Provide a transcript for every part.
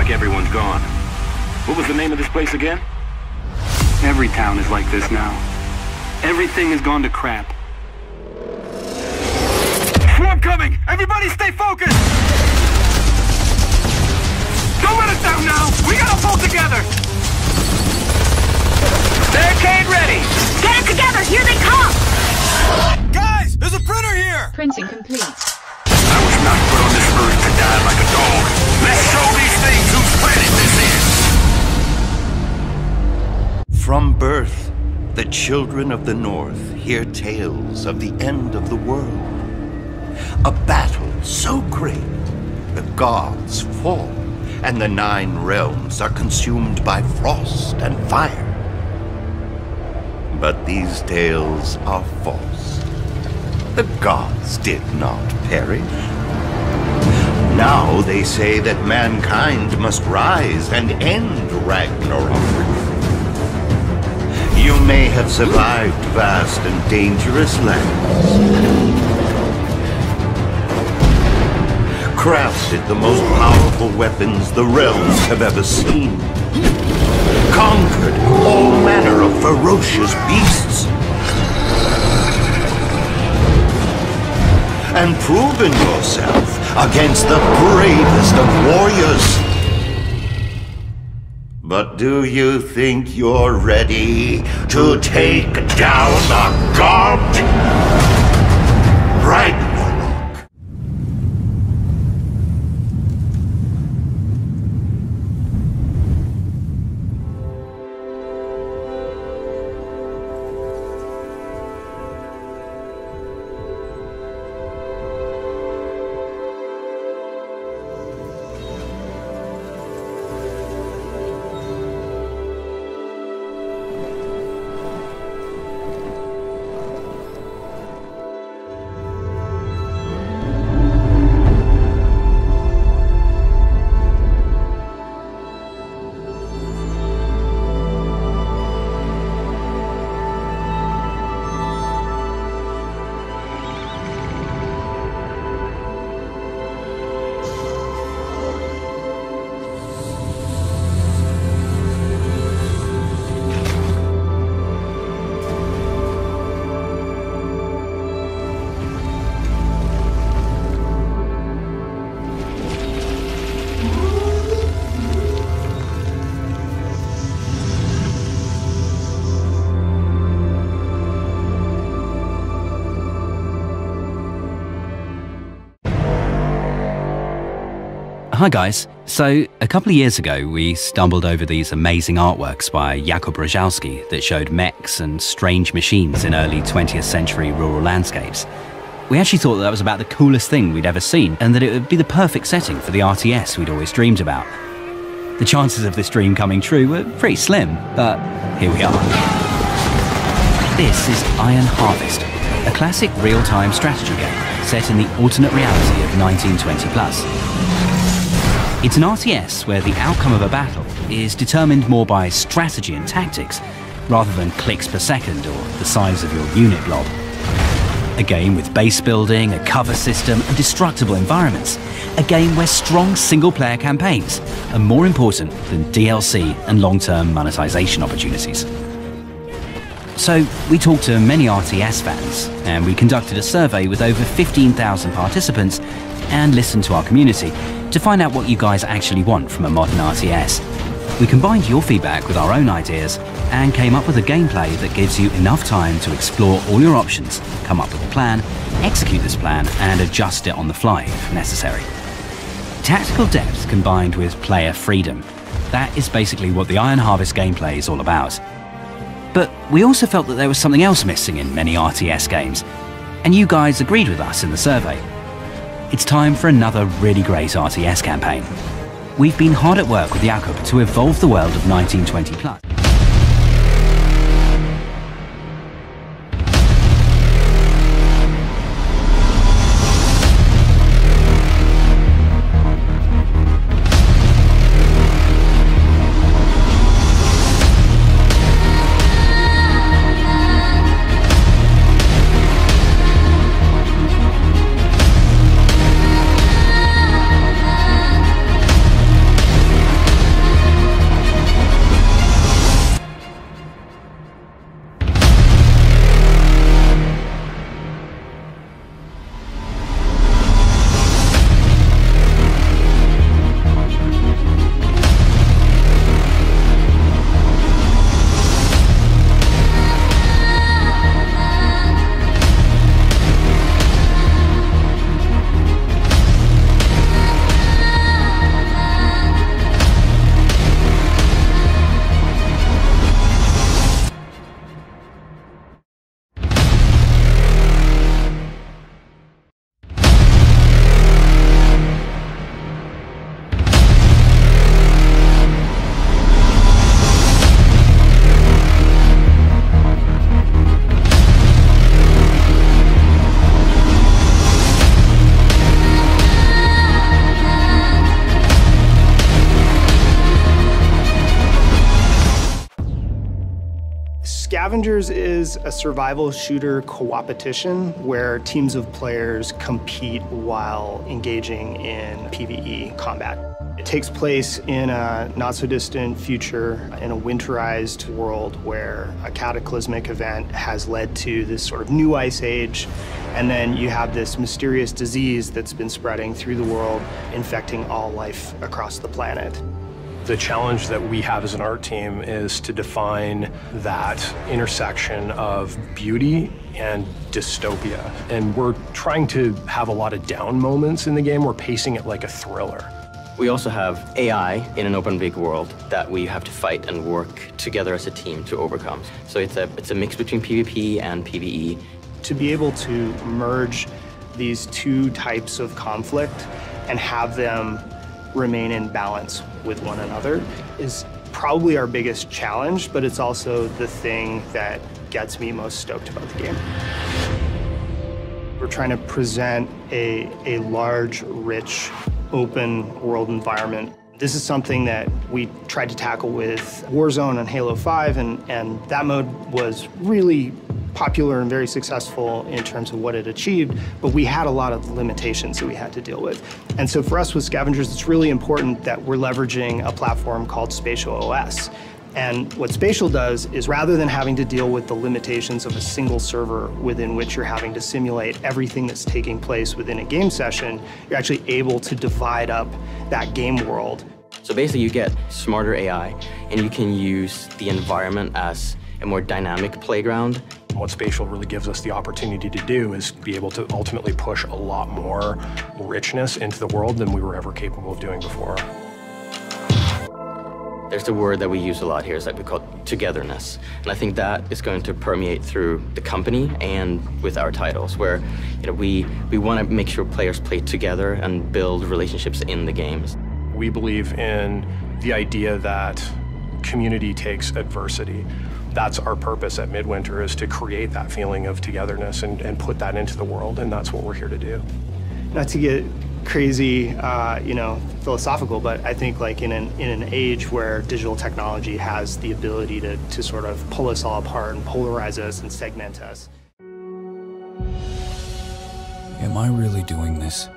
like everyone's gone. What was the name of this place again? Every town is like this now. Everything has gone to crap. Swarm coming! Everybody stay focused! Don't let us down now! We gotta pull together! Barricade ready! Get it together! Here they come! Guys! There's a printer here! Printing complete. I was not put on this earth to die like a dog. Let's show these things whose planet this is! From birth, the children of the North hear tales of the end of the world. A battle so great, the gods fall, and the 9 realms are consumed by frost and fire. But these tales are false. The gods did not perish. Now they say that mankind must rise and end Ragnarok. You may have survived vast and dangerous lands, crafted the most powerful weapons the realms have ever seen, conquered all manner of ferocious beasts, and proven yourself against the bravest of warriors. But do you think you're ready to take down the god? Ragnarok. Hi guys, so a couple of years ago we stumbled over these amazing artworks by Jakub Rojałski that showed mechs and strange machines in early 20th century rural landscapes. We actually thought that was about the coolest thing we'd ever seen and that it would be the perfect setting for the RTS we'd always dreamed about. The chances of this dream coming true were pretty slim, but here we are. This is Iron Harvest, a classic real-time strategy game set in the alternate reality of 1920+. It's an RTS where the outcome of a battle is determined more by strategy and tactics rather than clicks per second or the size of your unit blob. A game with base building, a cover system and destructible environments. A game where strong single-player campaigns are more important than DLC and long-term monetization opportunities. So we talked to many RTS fans and we conducted a survey with over 15,000 participants and listened to our community to find out what you guys actually want from a modern RTS. We combined your feedback with our own ideas and came up with a gameplay that gives you enough time to explore all your options, come up with a plan, execute this plan and adjust it on the fly if necessary. Tactical depth combined with player freedom. That is basically what the Iron Harvest gameplay is all about. But we also felt that there was something else missing in many RTS games, and you guys agreed with us in the survey. It's time for another really great RTS campaign. We've been hard at work with Jakub to evolve the world of 1920+. Scavengers is a survival shooter co-opetition where teams of players compete while engaging in PvE combat. It takes place in a not-so-distant future in a winterized world where a cataclysmic event has led to this sort of new ice age, and then you have this mysterious disease that's been spreading through the world, infecting all life across the planet. The challenge that we have as an art team is to define that intersection of beauty and dystopia. And we're trying to have a lot of down moments in the game. We're pacing it like a thriller. We also have AI in an open big world that we have to fight and work together as a team to overcome. So it's a mix between PvP and PvE. To be able to merge these two types of conflict and have them remain in balance with one another is probably our biggest challenge, but it's also the thing that gets me most stoked about the game. We're trying to present a large, rich, open world environment. This is something that we tried to tackle with Warzone and Halo 5, and that mode was really popular and very successful in terms of what it achieved, but we had a lot of limitations that we had to deal with. And so for us with Scavengers, it's really important that we're leveraging a platform called Spatial OS. And what Spatial does is rather than having to deal with the limitations of a single server within which you're having to simulate everything that's taking place within a game session, you're actually able to divide up that game world. So basically you get smarter AI and you can use the environment as a more dynamic playground. What Spatial really gives us the opportunity to do is be able to ultimately push a lot more richness into the world than we were ever capable of doing before. There's the word that we use a lot here is that we call it togetherness. And I think that is going to permeate through the company and with our titles, where we want to make sure players play together and build relationships in the games. We believe in the idea that community takes adversity. That's our purpose at Midwinter, is to create that feeling of togetherness and put that into the world, and that's what we're here to do. Not to get crazy, philosophical, but I think like in an age where digital technology has the ability to sort of pull us all apart and polarize us and segment us. Am I really doing this?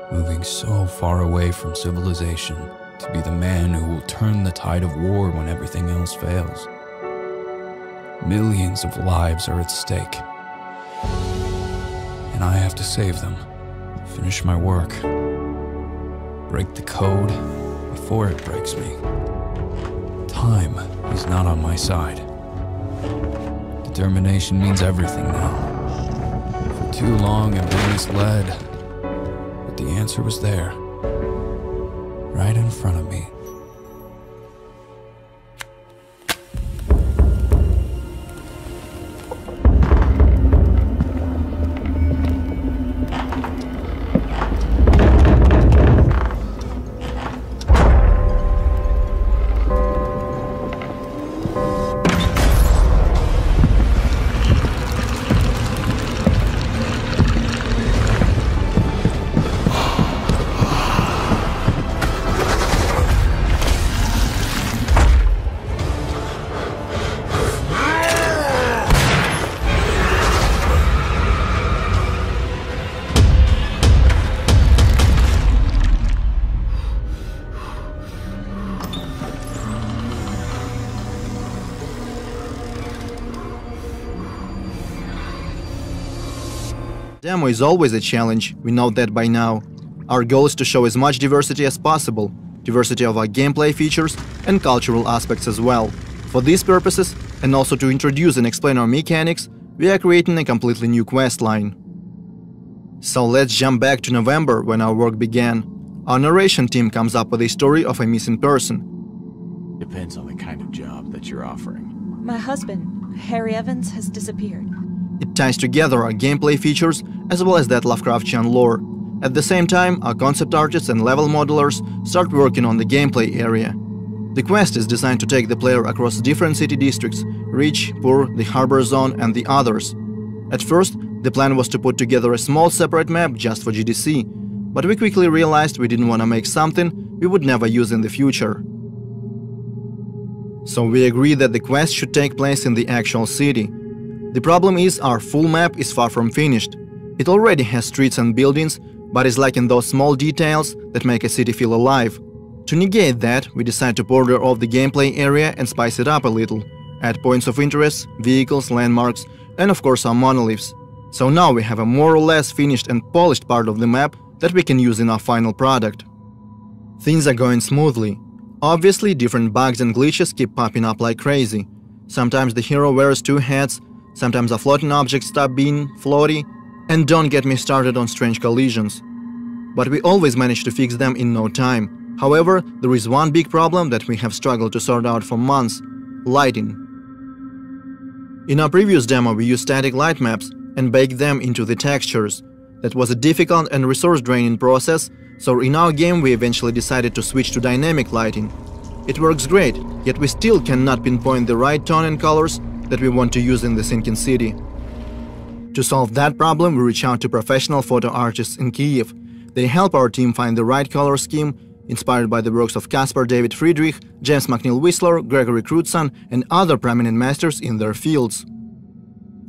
Moving so far away from civilization to be the man who will turn the tide of war when everything else fails. Millions of lives are at stake, and I have to save them. Finish my work. Break the code before it breaks me. Time is not on my side. Determination means everything now. For too long I've been misled, but the answer was there, right in front of me. Demo is always a challenge, we know that by now. Our goal is to show as much diversity as possible, diversity of our gameplay features and cultural aspects as well. For these purposes, and also to introduce and explain our mechanics, we are creating a completely new quest line. So let's jump back to November when our work began. Our narration team comes up with a story of a missing person. Depends on the kind of job that you're offering. My husband, Harry Evans, has disappeared. It ties together our gameplay features as well as that Lovecraftian lore. At the same time, our concept artists and level modelers start working on the gameplay area. The quest is designed to take the player across different city districts: Rich, Poor, the Harbor Zone and the others. At first, the plan was to put together a small separate map just for GDC, but we quickly realized we didn't want to make something we would never use in the future. So we agree that the quest should take place in the actual city. The problem is our full map is far from finished. It already has streets and buildings, but is lacking those small details that make a city feel alive. To negate that, we decide to border off the gameplay area and spice it up a little. Add points of interest, vehicles, landmarks, and of course some monoliths. So now we have a more or less finished and polished part of the map that we can use in our final product. Things are going smoothly. Obviously, different bugs and glitches keep popping up like crazy. Sometimes the hero wears two hats, sometimes a floating object stop being floaty, and don't get me started on strange collisions. But we always manage to fix them in no time. However, there is one big problem that we have struggled to sort out for months: lighting. In our previous demo we used static light maps and baked them into the textures. That was a difficult and resource-draining process, so in our game we eventually decided to switch to dynamic lighting. It works great, yet we still cannot pinpoint the right tone and colors that we want to use in the sinking city. To solve that problem, we reach out to professional photo artists in Kyiv. They help our team find the right color scheme, inspired by the works of Caspar David Friedrich, James McNeill Whistler, Gregory Crutzen, and other prominent masters in their fields.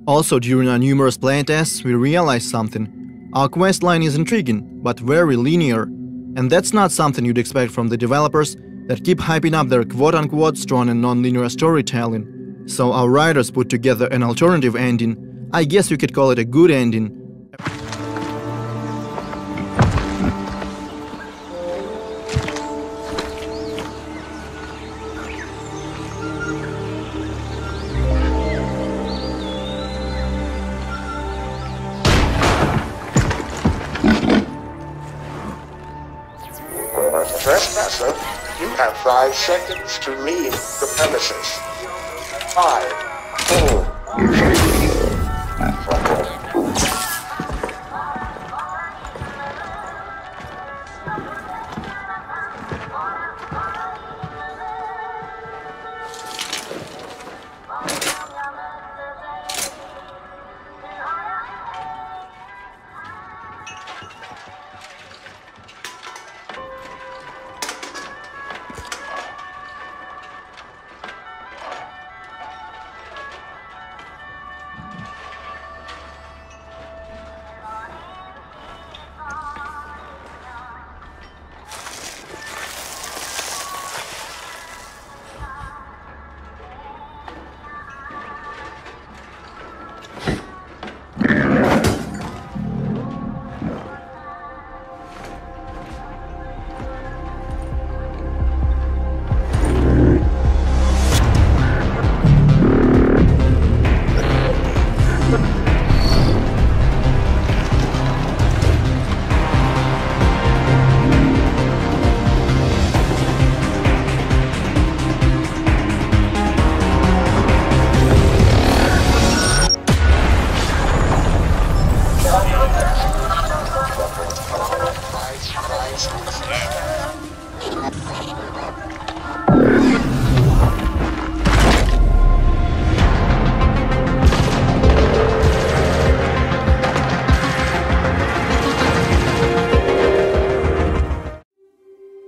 Also, during our numerous playtests, we realized something. Our quest line is intriguing, but very linear. And that's not something you'd expect from the developers that keep hyping up their quote-unquote strong and non-linear storytelling. So our writers put together an alternative ending. I guess you could call it a good ending. Trespasser, you have 5 seconds to leave the premises. 5, 4, 3, 2.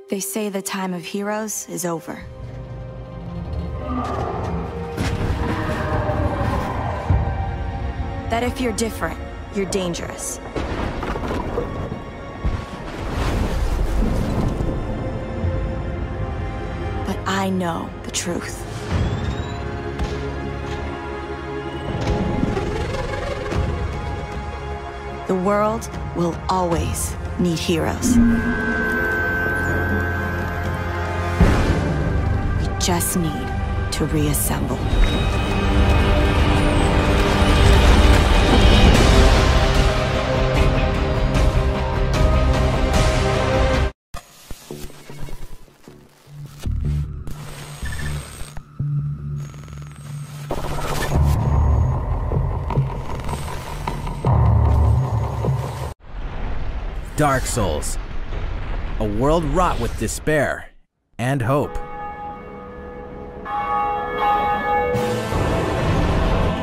They say the time of heroes is over. That if you're different, you're dangerous. But I know the truth. The world will always need heroes. We just need to reassemble. Dark Souls. A world wrought with despair and hope.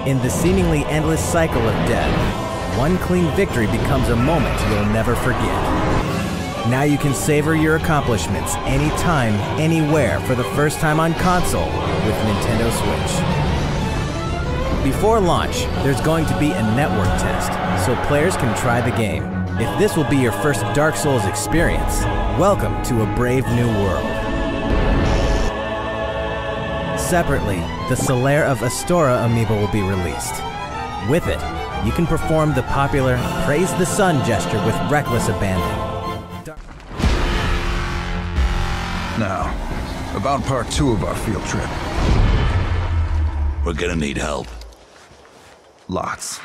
In the seemingly endless cycle of death, one clean victory becomes a moment you'll never forget. Now you can savor your accomplishments anytime, anywhere for the first time on console with Nintendo Switch. Before launch, there's going to be a network test, so players can try the game. If this will be your first Dark Souls experience, welcome to a brave new world. Separately, the Solaire of Astora amiibo will be released. With it, you can perform the popular Praise the Sun gesture with reckless abandon. Now, about part 2 of our field trip. We're gonna need help. Lots.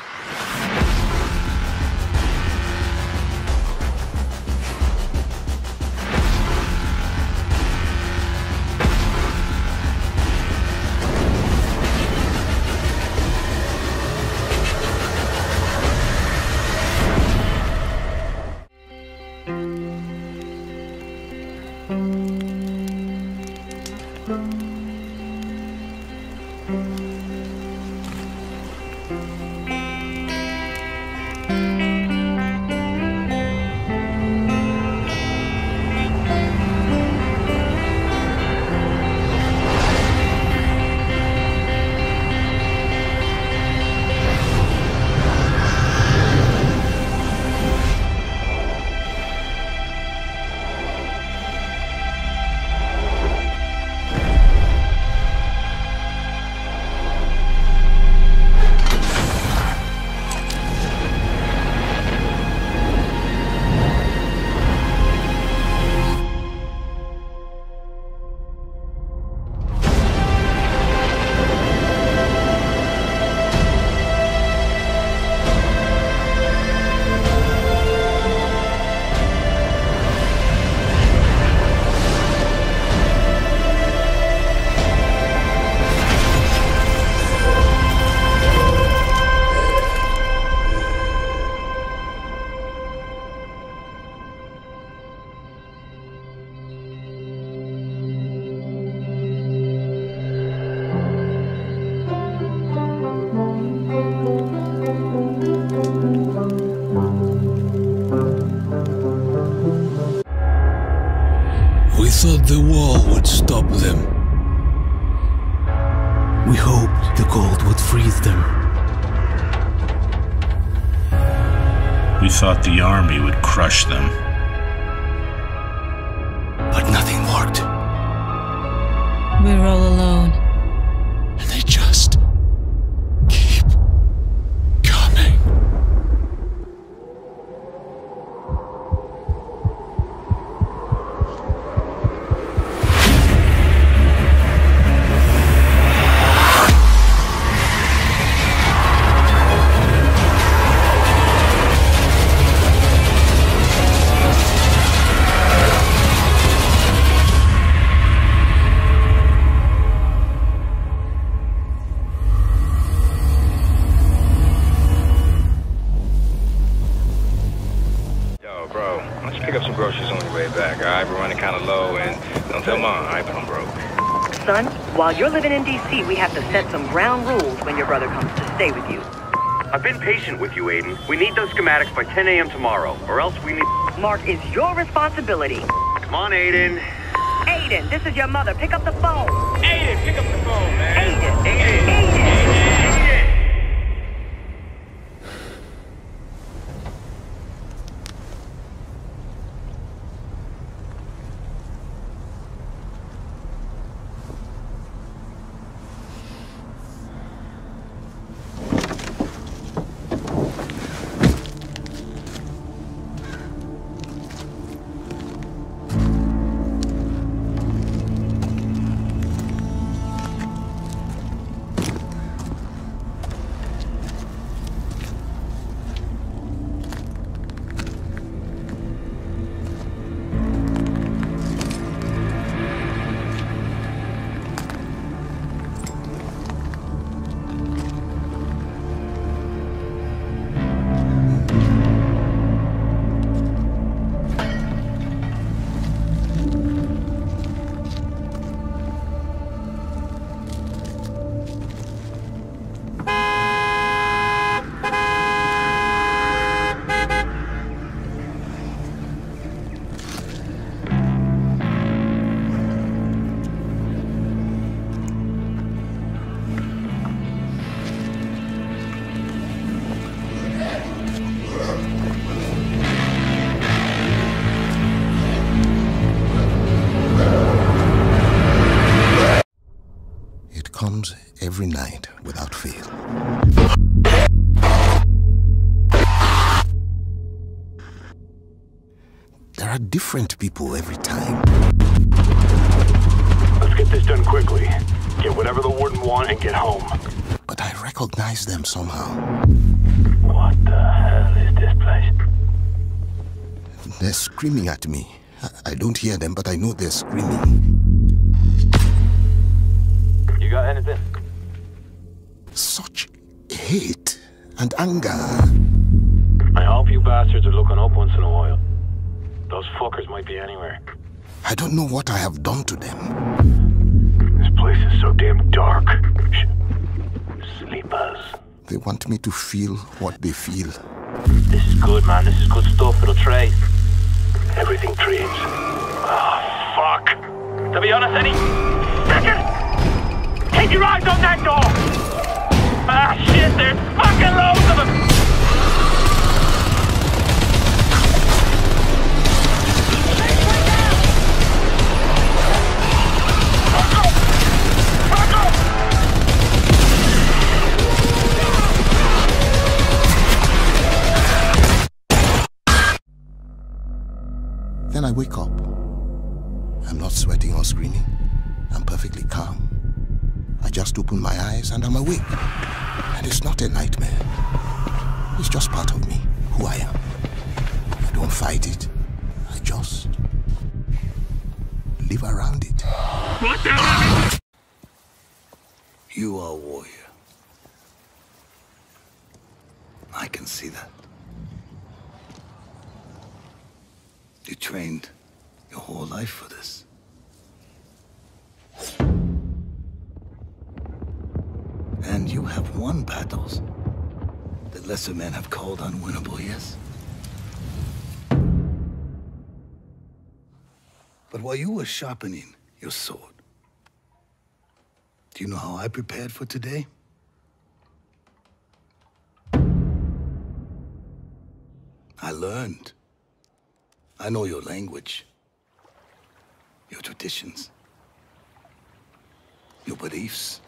We thought the wall would stop them. We hoped the cold would freeze them. We thought the army would crush them. But nothing worked. We're all alone. And they just keep coming. While you're living in DC, we have to set some ground rules when your brother comes to stay with you. I've been patient with you, Aiden. We need those schematics by 10 a.m. tomorrow, or else we need... Mark is your responsibility. Come on, Aiden. Aiden, this is your mother. Pick up the phone. Aiden, pick up the phone, man. Aiden. comes every night without fail. There are different people every time. Let's get this done quickly. Get whatever the Warden want and get home. But I recognize them somehow. What the hell is this place? They're screaming at me. I don't hear them, but I know they're screaming. You got anything? Such hate and anger. I hope you bastards are looking up once in a while. Those fuckers might be anywhere. I don't know what I have done to them. This place is so damn dark. Sleepers. They want me to feel what they feel. This is good, man. This is good stuff. It'll trade. Everything trades. Oh, fuck. To be honest, any second! Keep your eyes on that door! Ah, shit, there's fucking loads of them! Then I wake up. I'm not sweating or screaming. I'm perfectly calm. I just open my eyes and I'm awake. And it's not a nightmare. It's just part of me, who I am. I don't fight it. I just live around it. What the hell? You are a warrior. I can see that. You trained your whole life for this. And you have won battles that lesser men have called unwinnable, yes? But while you were sharpening your sword, do you know how I prepared for today? I learned. I know your language, your traditions, your beliefs,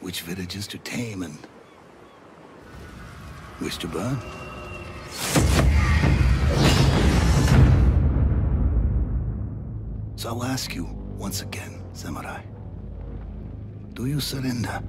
which villages to tame and which to burn. So I'll ask you once again, Samurai, do you surrender?